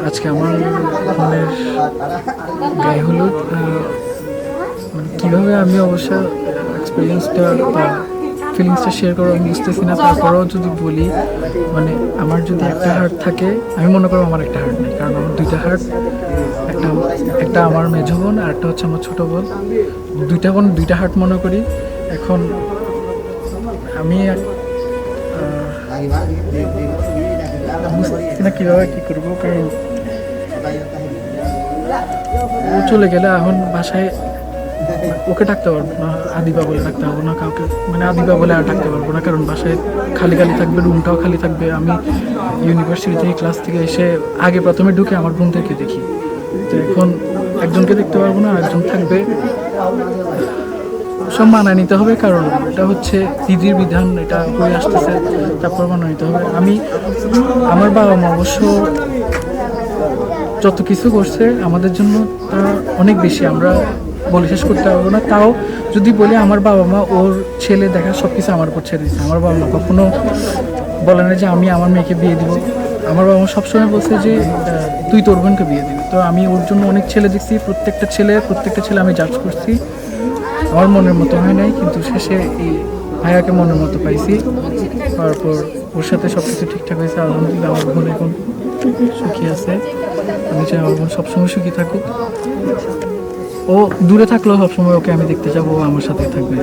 আজকে আমার বোনের গায়ে হলুদ। মানে কীভাবে আমি অবশ্য এক্সপিরিয়েন্সটা বা ফিলিংসটা শেয়ার করবো আমি বুঝতেছি না। তারপরেও যদি বলি, মানে আমার যদি একটা হার্ট থাকে, আমি মনে করবো আমার একটা হার্ট নেই, কারণ আমার দুইটা হার্ট। একটা একটা আমার মেজো বোন আর একটা হচ্ছে আমার ছোটো বোন। দুইটা বোন দুইটা হার্ট মনে করি। এখন আমি বুঝতেছি না কীভাবে কী করবো, কারণ ও চলে গেলে এখন বাসায় ওকে ডাকতে পারবো না, আদিবা বলে ডাকতে পারবো না কাউকে, মানে আদিবা বলে আর ডাকতে পারবো না, কারণ বাসায় খালি খালি থাকবে, রুমটাও খালি থাকবে। আমি ইউনিভার্সিটি থেকে ক্লাস থেকে এসে আগে প্রথমে ঢুকে আমার বোনদেরকে দেখি, তো এখন একজনকে দেখতে পারবো না, একজন থাকবে। সব মানায় নিতে হবে, কারণ এটা হচ্ছে দিদির বিধান, এটা হয়ে আসতেছে, তারপর মানায় নিতে হবে। আমার বাবা মা অবশ্য যত কিছু করছে আমাদের জন্য তা অনেক বেশি, আমরা বলে শেষ করতে পারবো না। তাও যদি বলি, আমার বাবা মা ওর ছেলে দেখা সব কিছু আমার উপর ছেড়ে দিচ্ছে। আমার বাবা মা কখনো বলে না যে আমি আমার মেয়েকে বিয়ে দিব। আমার বাবা মা সবসময় বলছে যে তুই তোর বোনকে বিয়ে দিবি। তো আমি ওর জন্য অনেক ছেলে দেখছি, প্রত্যেকটা ছেলে আমি জাজ করছি, আমার মনের মতো হয় নাই, কিন্তু শেষে এই ভাইয়াকে মনের মতো পাইছি। তারপর ওর সাথে সব কিছু ঠিকঠাক হয়েছে, আলহামদুলিল্লাহ। আমার বোন এখন সুখী আছে, আমি চাই আমার বোন সবসময় সুখী থাকুক। ও দূরে থাকলেও সবসময় ওকে আমি দেখতে যাবো, ও আমার সাথেই থাকবে।